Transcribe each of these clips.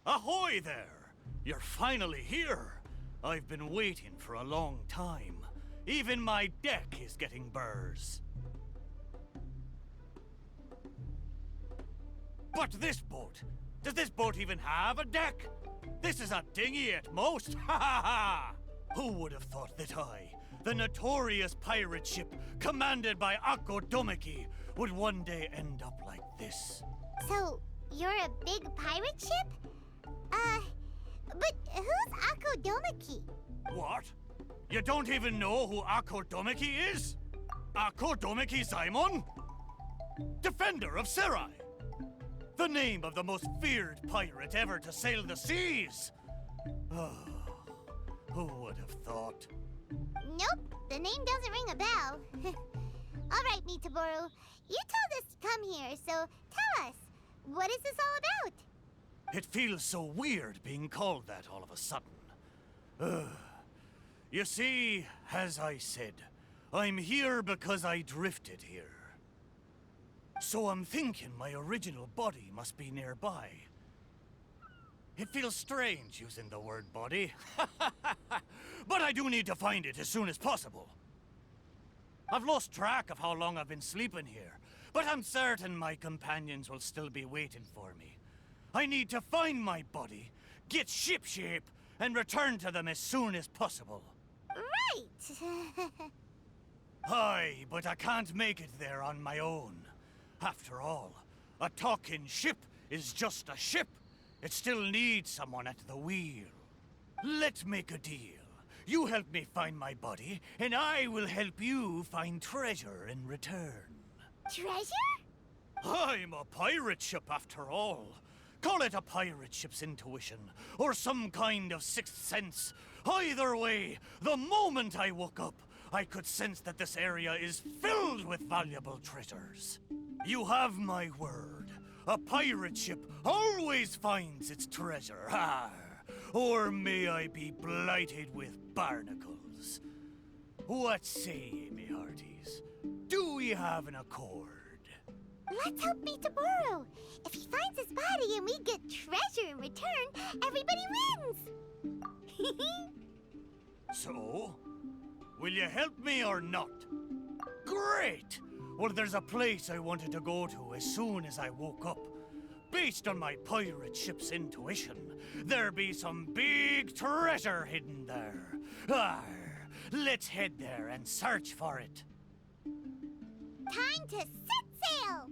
Ahoy there! You're finally here! I've been waiting for a long time. Even my deck is getting burrs. But this boat! Does this boat even have a deck? This is a dinghy at most! Ha ha ha! Who would have thought that I, the notorious pirate ship commanded by Akko Domeki, would one day end up like this? So, you're a big pirate ship? But who's Akko Domeki? What? You don't even know who Akko Domeki is? Akko Domeki Simon? Defender of Serai! The name of the most feared pirate ever to sail the seas! Oh, who would have thought? Nope, the name doesn't ring a bell. All right, Miitoboru, you told us to come here, so tell us, what is this all about? It feels so weird being called that all of a sudden. Ugh. You see, as I said, I'm here because I drifted here. So I'm thinking my original body must be nearby. It feels strange using the word body, but I do need to find it as soon as possible. I've lost track of how long I've been sleeping here, but I'm certain my companions will still be waiting for me. I need to find my body, get shipshape, and return to them as soon as possible. Right! Aye, but I can't make it there on my own. After all, a talking ship is just a ship. It still needs someone at the wheel. Let's make a deal. You help me find my body, and I will help you find treasure in return. Treasure? I'm a pirate ship after all. Call it a pirate ship's intuition, or some kind of sixth sense. Either way, the moment I woke up, I could sense that this area is filled with valuable treasures. You have my word. A pirate ship always finds its treasure. Ah, or may I be blighted with barnacles. What say ye, me hearties? Do we have an accord? Let's help Miitoboru. If he finds his body and we get treasure in return, everybody wins! So, will you help me or not? Great! Well, there's a place I wanted to go to as soon as I woke up. Based on my pirate ship's intuition, there be some big treasure hidden there. Arr, let's head there and search for it. Time to set sail!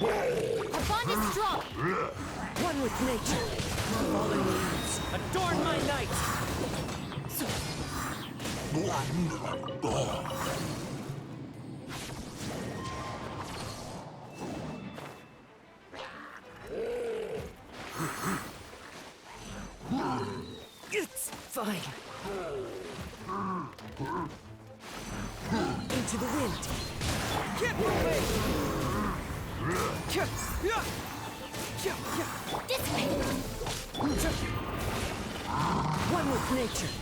Our bond is strong. One with nature. Fallen leaves. Adorn my night. It's fine. Into the wind. Get moving! Dissipate! One with nature.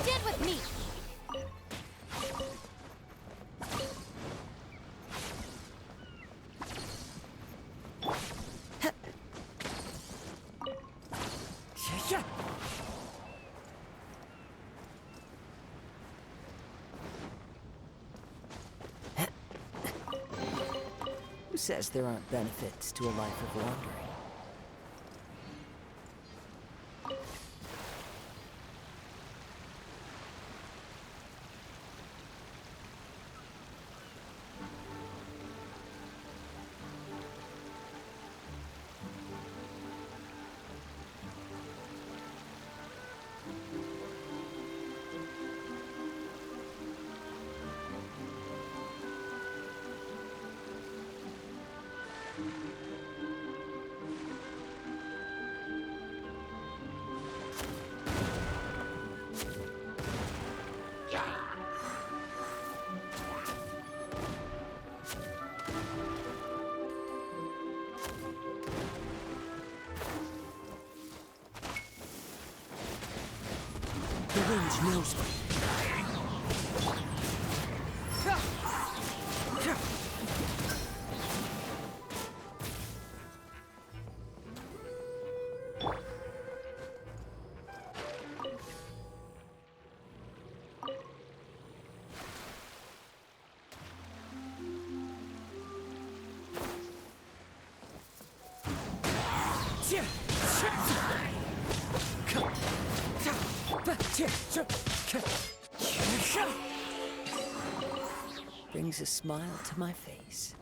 Stand with me! says there aren't benefits to a life of wandering? The wind knows me. Brings a smile to my face.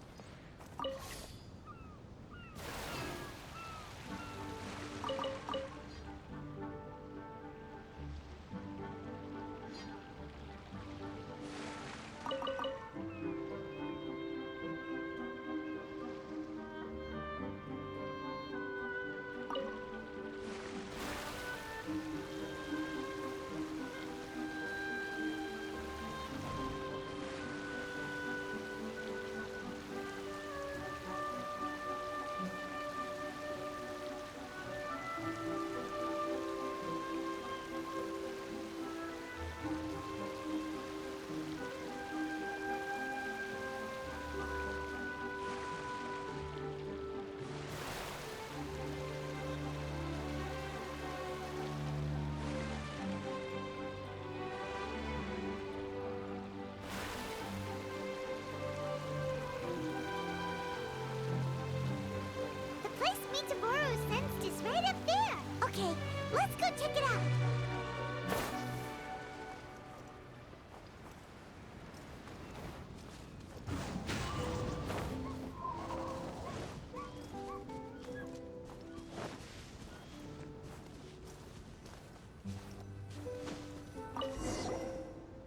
Miitoboru sensed is right up there. Okay, let's go check it out.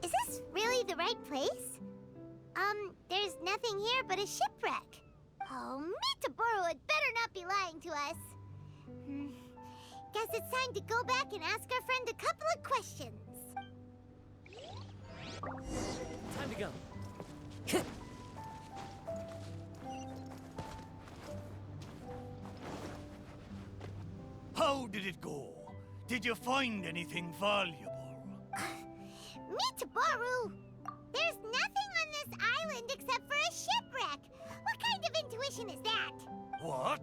Is this really the right place? There's nothing here but a shipwreck. Oh, Miitoboru had better not be lying to us. Guess it's time to go back and ask our friend a couple of questions. Time to go. How did it go? Did you find anything valuable? Miitoboru! There's nothing on this island except for a shipwreck. What kind of intuition is that? What?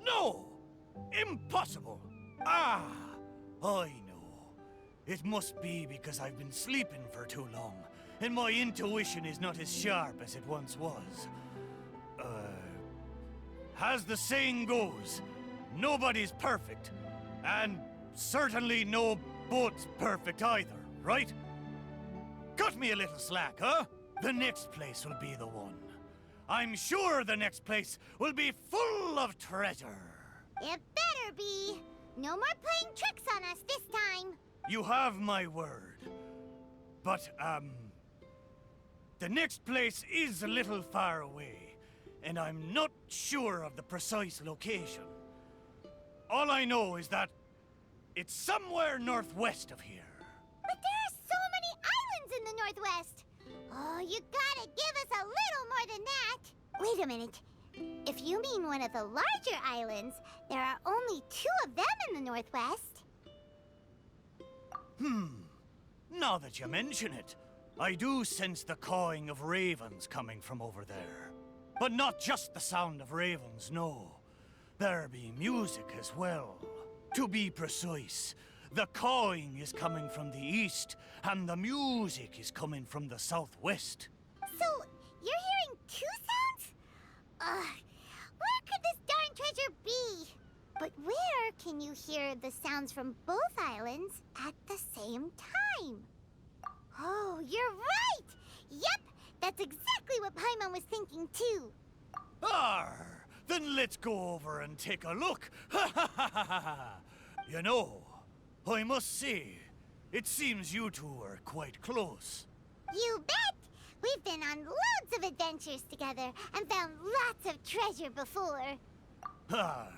No! Impossible! Ah! I know. It must be because I've been sleeping for too long, and my intuition is not as sharp as it once was. As the saying goes, nobody's perfect, and certainly no boat's perfect either, right? Cut me a little slack, huh? The next place will be the one. I'm sure the next place will be full of treasure. It better be. No more playing tricks on us this time. You have my word. But, the next place is a little far away, and I'm not sure of the precise location. All I know is that it's somewhere northwest of here. But there are so many islands in the northwest. Oh, you gotta give us a little more than that. Wait a minute. If you mean one of the larger islands, there are only 2 of them in the northwest. Now that you mention it, I do sense the cawing of ravens coming from over there. But not just the sound of ravens, no. There be music as well. To be precise, the cawing is coming from the east, and the music is coming from the southwest. So, you're hearing 2 sounds? Where could this darn treasure be? But where can you hear the sounds from both islands at the same time? Oh, you're right! Yep, that's exactly what Paimon was thinking too. Arr! Then let's go over and take a look. Ha ha ha ha ha! You know, I must say, it seems you two are quite close. You bet! We've been on loads of adventures together and found lots of treasure before. Arr!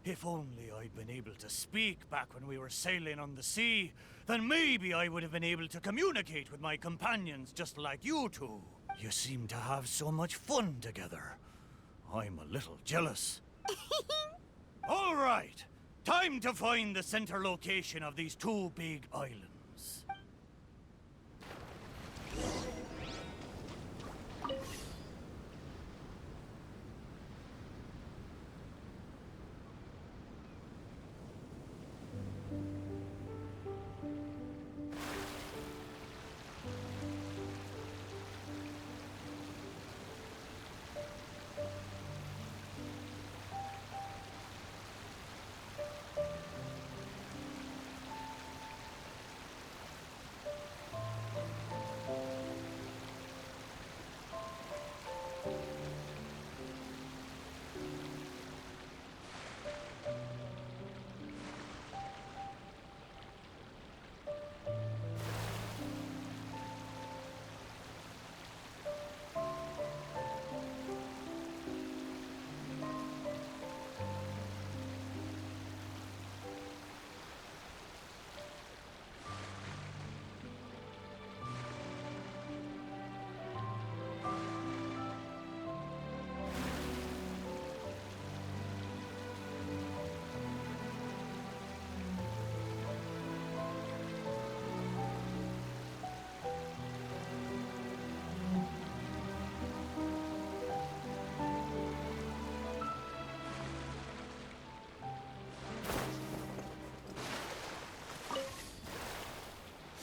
If only I'd been able to speak back when we were sailing on the sea, then maybe I would have been able to communicate with my companions just like you two. You seem to have so much fun together. I'm a little jealous. All right, time to find the center location of these two big islands.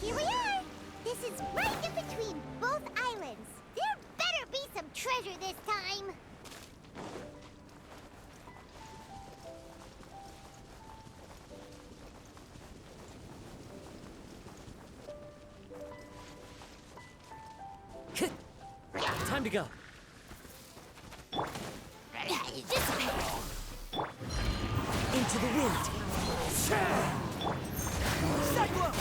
Here we are! This is right in between both islands. There better be some treasure this time! Time to go. Into the wind. Cyclone!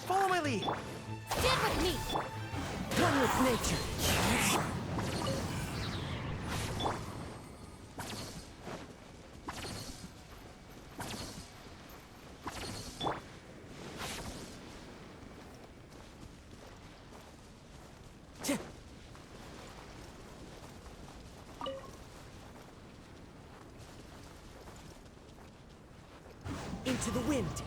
Follow my lead. Stand with me! Run with nature. Into the wind.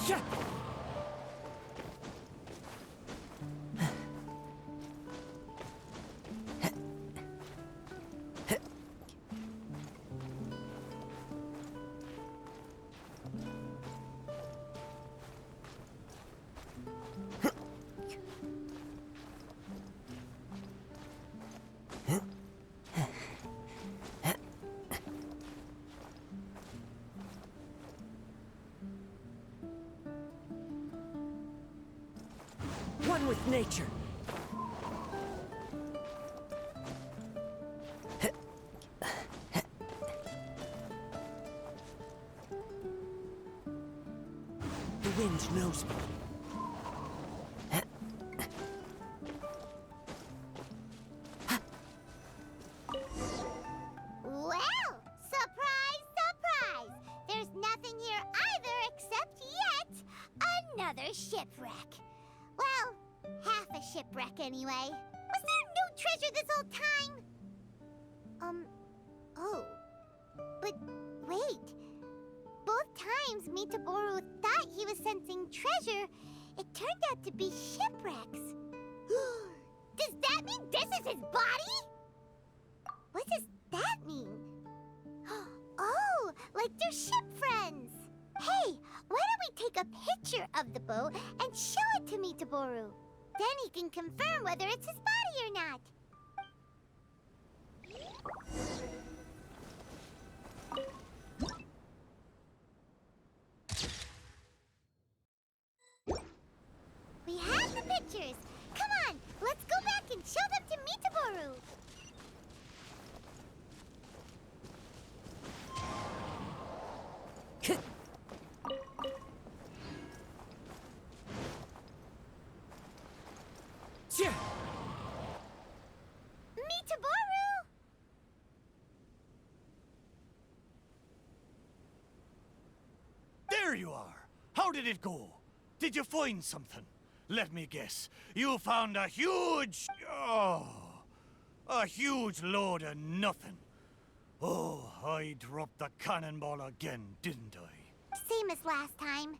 Yeah. One with nature. The wind knows me. Well, surprise, surprise! There's nothing here either except yet another shipwreck. Well, half a shipwreck anyway. Was there no treasure this whole time? Oh. But wait. Both times Miitoboru thought he was sensing treasure, it turned out to be shipwrecks. Does that mean this is his body? What does that mean? Oh, like they're ship friends. Hey, why don't we take a picture of the boat and show it to Miitoboru? Then he can confirm whether it's his body or not. We have the pictures. Come on, let's go back and show them to Miitoboru. Miitoboru! There you are! How did it go? Did you find something? Let me guess. You found a huge... Oh, a huge load of nothing. Oh, I dropped the cannonball again, didn't I? Same as last time.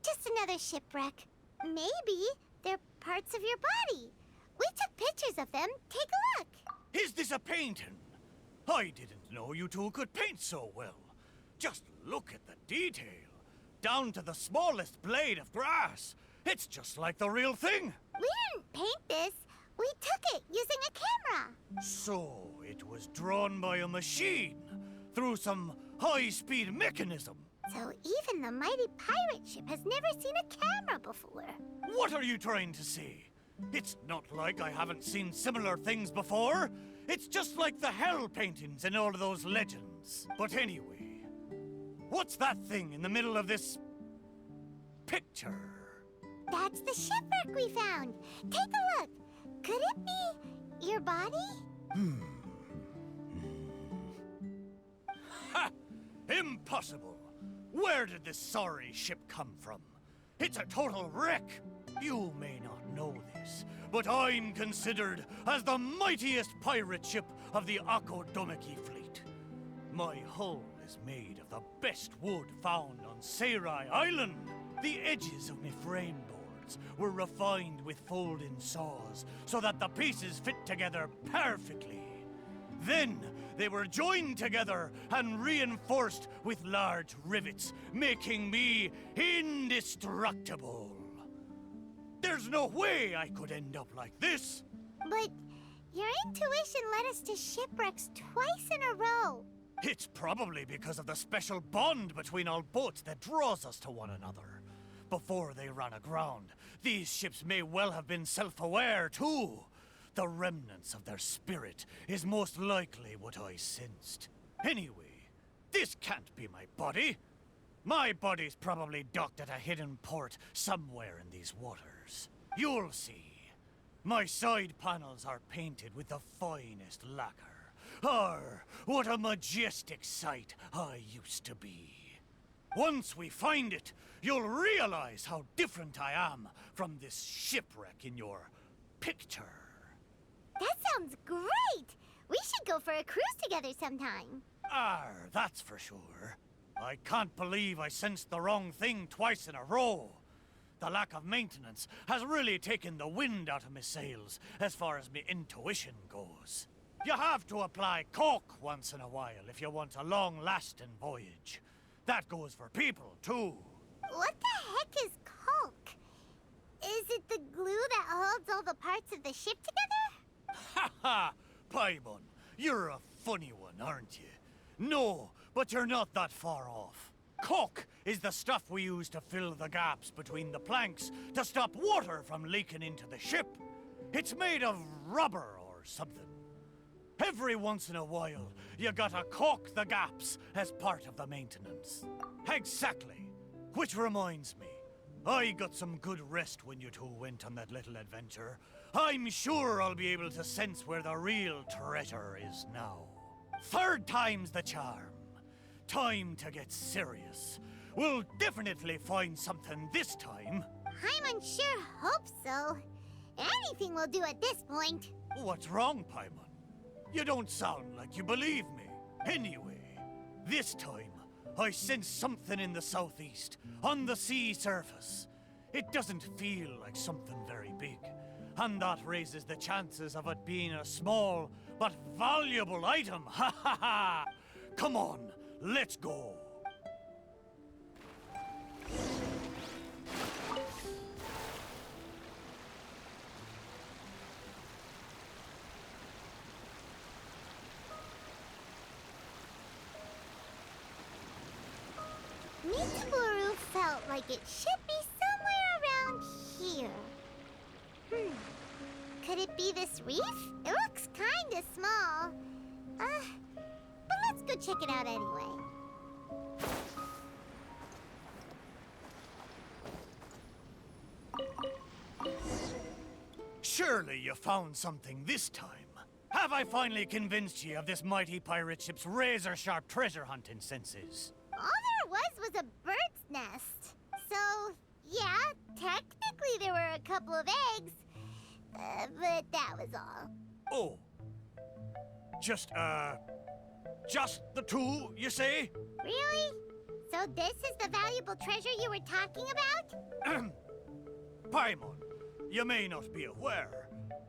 Just another shipwreck. Maybe they're parts of your body. We took pictures of them. Take a look. Is this a painting? I didn't know you two could paint so well. Just look at the detail. Down to the smallest blade of grass. It's just like the real thing. We didn't paint this. We took it using a camera. So it was drawn by a machine through some high-speed mechanism. So even the mighty pirate ship has never seen a camera before. What are you trying to say? It's not like I haven't seen similar things before. It's just like the hell paintings in all of those legends. But anyway, what's that thing in the middle of this picture? That's the shipwreck we found. Take a look. Could it be your body? Ha! Impossible! Where did this sorry ship come from? It's a total wreck. You may not know this, but I'm considered as the mightiest pirate ship of the Akodomeki fleet. My hull is made of the best wood found on Seirai Island. The edges of my frame boards were refined with folding saws so that the pieces fit together perfectly. Then they were joined together and reinforced with large rivets, making me indestructible. There's no way I could end up like this. But your intuition led us to shipwrecks twice in a row. It's probably because of the special bond between our boats that draws us to one another. Before they ran aground, these ships may well have been self-aware too. The remnants of their spirit is most likely what I sensed. Anyway, this can't be my body. My body's probably docked at a hidden port somewhere in these waters. You'll see. My side panels are painted with the finest lacquer. What a majestic sight I used to be. Once we find it, you'll realize how different I am from this shipwreck in your picture. That sounds great! We should go for a cruise together sometime. That's for sure. I can't believe I sensed the wrong thing twice in a row. The lack of maintenance has really taken the wind out of my sails as far as my intuition goes. You have to apply cork once in a while if you want a long-lasting voyage. That goes for people, too. What the heck is caulk? Is it the glue that holds all the parts of the ship together? Ha ha! Paimon, you're a funny one, aren't you? No, but you're not that far off. Caulk is the stuff we use to fill the gaps between the planks to stop water from leaking into the ship. It's made of rubber or something. Every once in a while, you gotta caulk the gaps as part of the maintenance. Exactly. Which reminds me, I got some good rest when you two went on that little adventure. I'm sure I'll be able to sense where the real treasure is now. Third time's the charm. Time to get serious. We'll definitely find something this time. Paimon sure hopes so. Anything will do at this point. What's wrong, Paimon? You don't sound like you believe me. Anyway, this time, I sense something in the southeast, on the sea surface. It doesn't feel like something very big, and that raises the chances of it being a small but valuable item. Ha ha ha! Come on, let's go. Miitoboru felt like it should be somewhere around here. Could it be this reef? It looks kinda small. But let's go check it out anyway. Surely you found something this time. Have I finally convinced you of this mighty pirate ship's razor-sharp treasure hunting senses? All there was a bird's nest. So, yeah, technically there were a couple of eggs. But that was all. Oh. Just the two, you say? Really? So this is the valuable treasure you were talking about? Paimon, you may not be aware,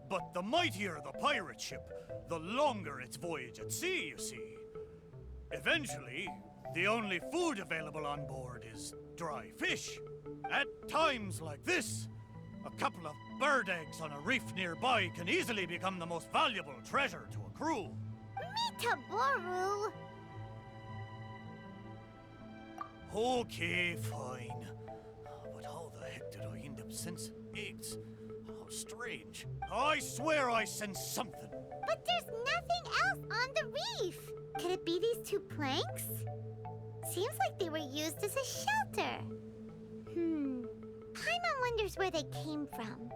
but the mightier the pirate ship, the longer its voyage at sea, you see. Eventually, the only food available on board is dry fish. At times like this, a couple of bird eggs on a reef nearby can easily become the most valuable treasure to a crew. Miitoboru! Okay, fine. But how the heck did I end up sensing eggs? How strange. I swear I sense something. But there's nothing else on the reef. Could it be these two planks? Seems like they were used as a shelter. Paimon wonders where they came from.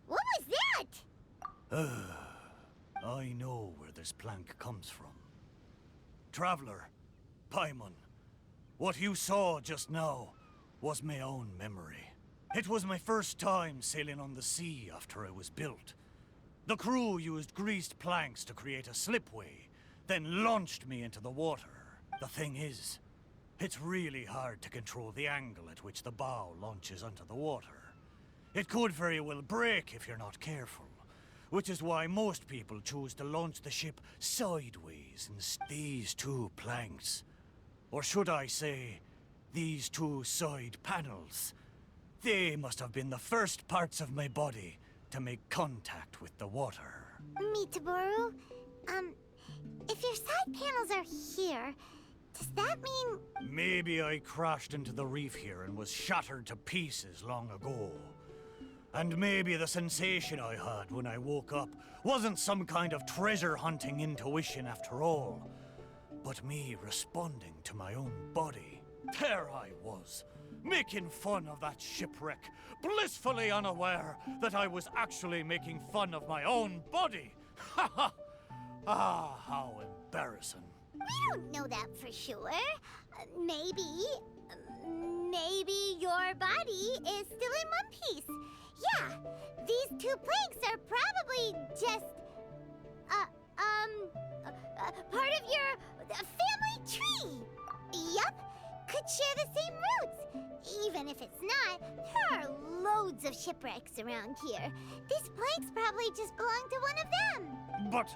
What was that? I know where this plank comes from. Traveler, Paimon, what you saw just now was my own memory. It was my first time sailing on the sea after it was built. The crew used greased planks to create a slipway, then launched me into the water. The thing is, it's really hard to control the angle at which the bow launches onto the water. It could very well break if you're not careful, which is why most people choose to launch the ship sideways instead. These two planks, or should I say, these two side panels, they must have been the first parts of my body to make contact with the water. Miitoboru, if your side panels are here, does that mean... Maybe I crashed into the reef here and was shattered to pieces long ago. And maybe the sensation I had when I woke up wasn't some kind of treasure-hunting intuition after all, but me responding to my own body. There I was, making fun of that shipwreck, blissfully unaware that I was actually making fun of my own body. Ha ha! Ah, how embarrassing. We don't know that for sure. Maybe your body is still in one piece. Yeah, these two planks are probably just, part of your family tree. Yup, could share the same roots. Even if it's not, there are loads of shipwrecks around here. These planks probably just belong to one of them. But...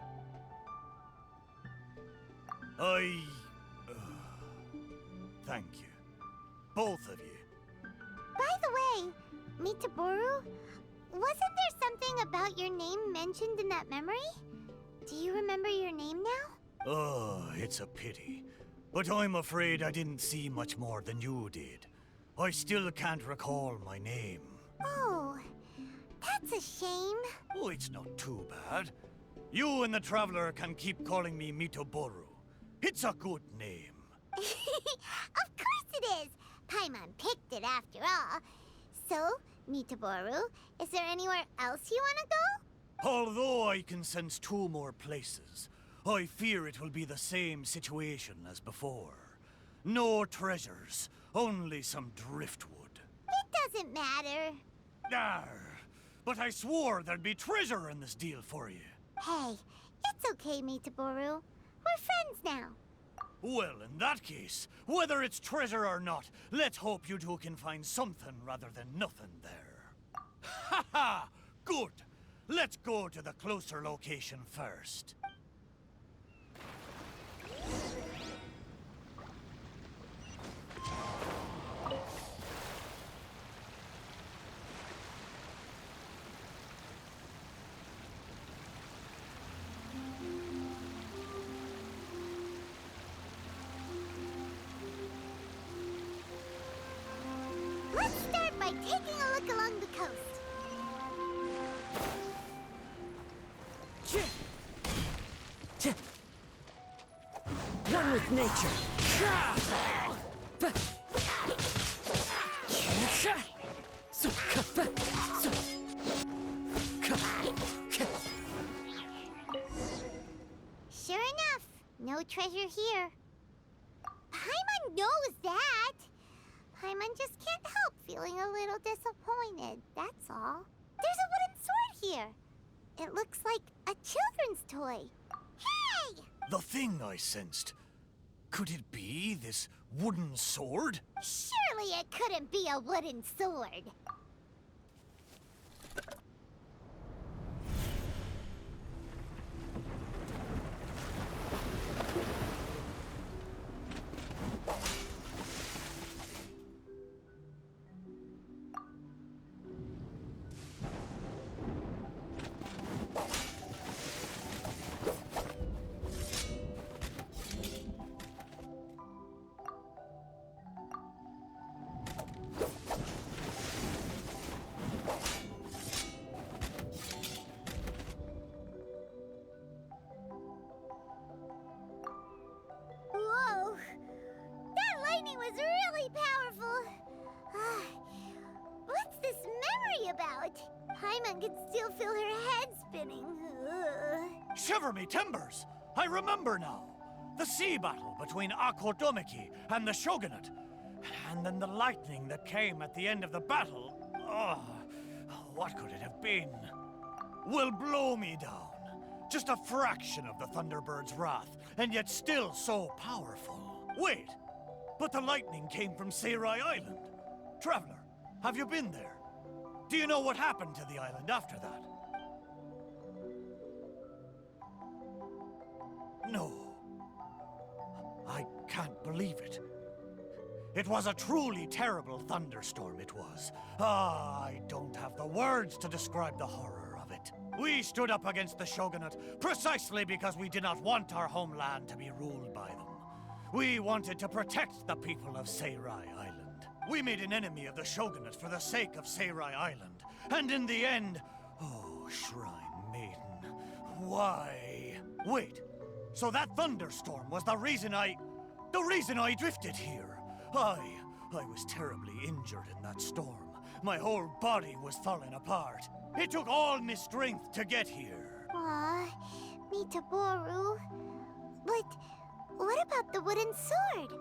thank you. Both of you. By the way, Miitoboru, wasn't there something about your name mentioned in that memory? Do you remember your name now? Oh, it's a pity. But I'm afraid I didn't see much more than you did. I still can't recall my name. Oh, that's a shame. Oh, it's not too bad. You and the Traveler can keep calling me Miitoboru. It's a good name. Of course it is! Paimon picked it after all. So, Miitoboru, is there anywhere else you want to go? Although I can sense 2 more places, I fear it will be the same situation as before. No treasures, only some driftwood. It doesn't matter. Arr, but I swore there'd be treasure in this deal for you. Hey, it's okay, Miitoboru. We're friends now. Well, in that case, whether it's treasure or not, let's hope you two can find something rather than nothing there. Ha ha! Good! Let's go to the closer location first. Let's start by taking a look along the coast. One with nature. Sure enough, no treasure here. Paimon knows that. Paimon just can't help feeling a little disappointed, that's all. There's a wooden sword here. It looks like a children's toy. Hey! The thing I sensed. Could it be this wooden sword? Surely it couldn't be a wooden sword. Whoa! That lightning was really powerful. What's this memory about? Paimon can still feel her head spinning. Shiver me timbers! I remember now. The sea battle between Akodomiki and the Shogunate. And then the lightning that came at the end of the battle. Oh, what could it have been? Will blow me down. Just a fraction of the Thunderbird's wrath, and yet still so powerful. Wait, but the lightning came from Seirai Island. Traveler, have you been there? Do you know what happened to the island after that? No. I can't believe it. It was a truly terrible thunderstorm, it was. I don't have the words to describe the horror of it. We stood up against the Shogunate precisely because we did not want our homeland to be ruled by them. We wanted to protect the people of Seirai Island. We made an enemy of the Shogunate for the sake of Seirai Island. And in the end... Oh, Shrine Maiden, why? Wait, so that thunderstorm was the reason I drifted here. I was terribly injured in that storm. My whole body was falling apart. It took all my strength to get here. Aw, Miitoboru. But what about the wooden sword?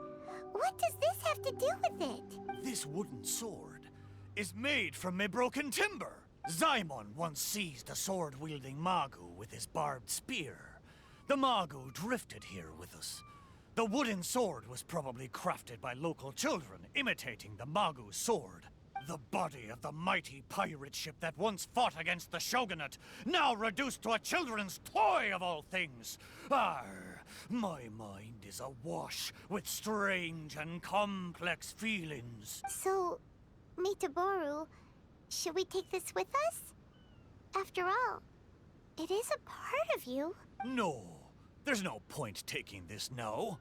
What does this have to do with it? This wooden sword is made from my broken timber. Zaimon once seized a sword-wielding Magu with his barbed spear. The Magu drifted here with us. The wooden sword was probably crafted by local children, imitating the Magu's sword. The body of the mighty pirate ship that once fought against the Shogunate, now reduced to a children's toy of all things. Arr, my mind is awash with strange and complex feelings. So, Miitoboru, should we take this with us? After all, it is a part of you. No, there's no point taking this now.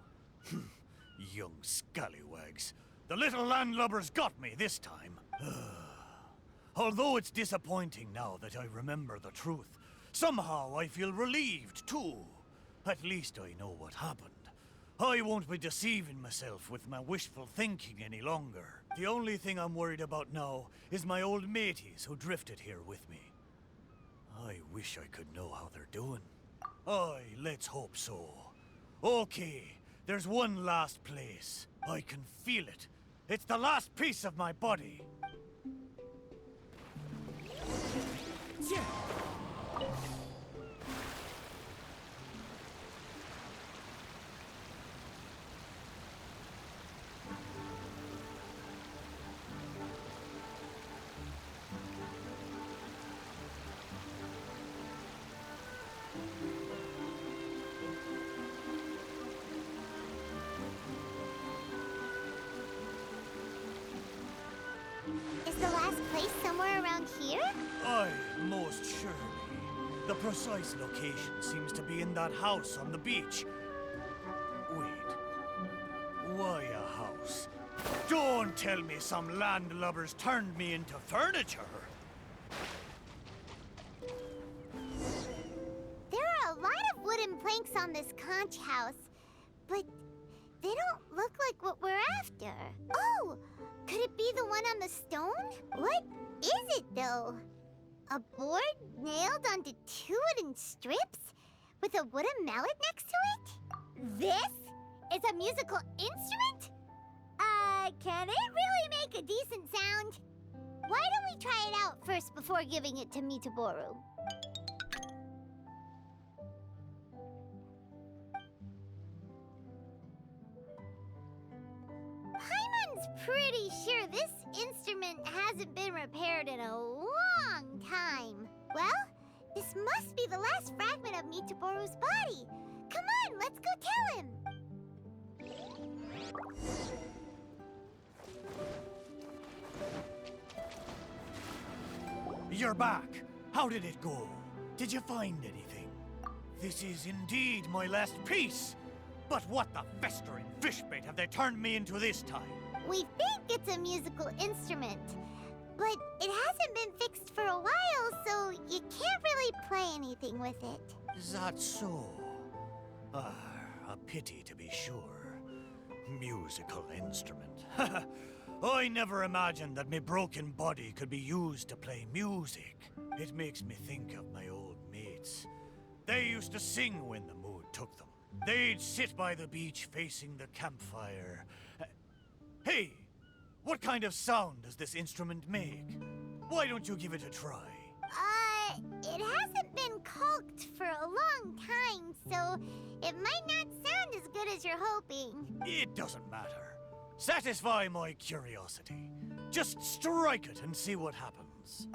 Young scallywags. The little landlubbers got me this time. Although it's disappointing now that I remember the truth, somehow I feel relieved too. At least I know what happened. I won't be deceiving myself with my wishful thinking any longer. The only thing I'm worried about now is my old mateys who drifted here with me. I wish I could know how they're doing. Aye, let's hope so. Okay, there's one last place. I can feel it. It's the last piece of my body. Yeah. Is the last place somewhere around here? Aye, most surely. The precise location seems to be in that house on the beach. Wait. Why a house? Don't tell me some landlubbers turned me into furniture. There are a lot of wooden planks on this conch house, but they don't look like what we're after. Oh! Could it be the one on the stone? What is it, though? A board nailed onto two wooden strips with a wooden mallet next to it? This is a musical instrument? Can it really make a decent sound? Why don't we try it out first before giving it to Miitoboru? Paimon's pretty sure this instrument hasn't been repaired in a long time. Well, this must be the last fragment of Miitoboru's body. Come on, let's go tell him. You're back. How did it go? Did you find anything? This is indeed my last piece. But what the festering fishbait have they turned me into this time? We think it's a musical instrument, but it hasn't been fixed for a while, so you can't really play anything with it. Is that so? Ah, a pity to be sure. Musical instrument. I never imagined that my broken body could be used to play music. It makes me think of my old mates. They used to sing when the mood took them. They'd sit by the beach facing the campfire. Hey, what kind of sound does this instrument make? Why don't you give it a try? It hasn't been caulked for a long time, so it might not sound as good as you're hoping. It doesn't matter. Satisfy my curiosity. Just strike it and see what happens.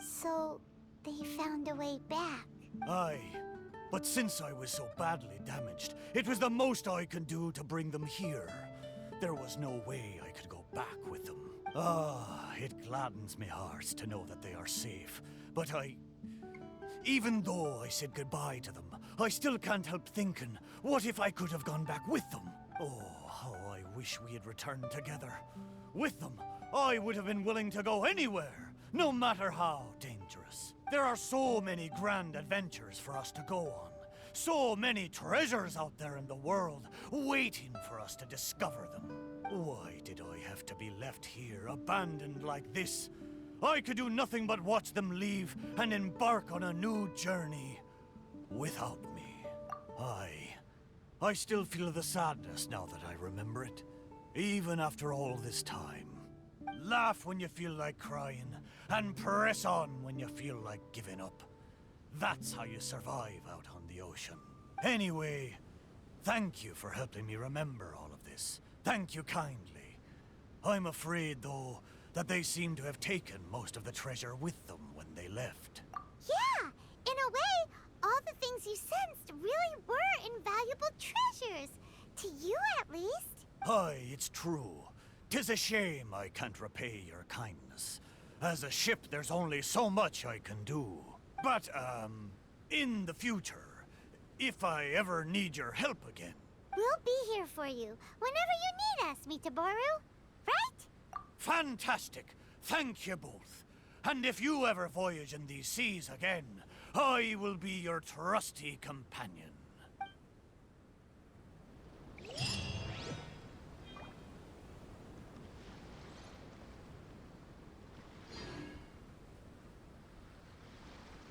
So, they found a way back. Aye, but since I was so badly damaged, it was the most I could do to bring them here. There was no way I could go back with them. Ah, it gladdens me heart to know that they are safe. But even though I said goodbye to them, I still can't help thinking, what if I could have gone back with them? Oh, how I wish we had returned together. With them, I would have been willing to go anywhere, no matter how dangerous. There are so many grand adventures for us to go on. So many treasures out there in the world, waiting for us to discover them. Why did I have to be left here, abandoned like this? I could do nothing but watch them leave and embark on a new journey without me. I still feel the sadness now that I remember it, even after all this time. Laugh when you feel like crying, and press on when you feel like giving up. That's how you survive out on the ocean. Anyway, Thank you for helping me remember all of this. Thank you kindly. I'm afraid, though, that they seem to have taken most of the treasure with them when they left. Yeah, in a way, all the things you sensed really were invaluable treasures. To you, at least. Aye, it's true. 'Tis a shame I can't repay your kindness. As a ship, there's only so much I can do. But, in the future, if I ever need your help again... We'll be here for you whenever you need us, Miitoboru. Right? Fantastic! Thank you both. And if you ever voyage in these seas again, I will be your trusty companion.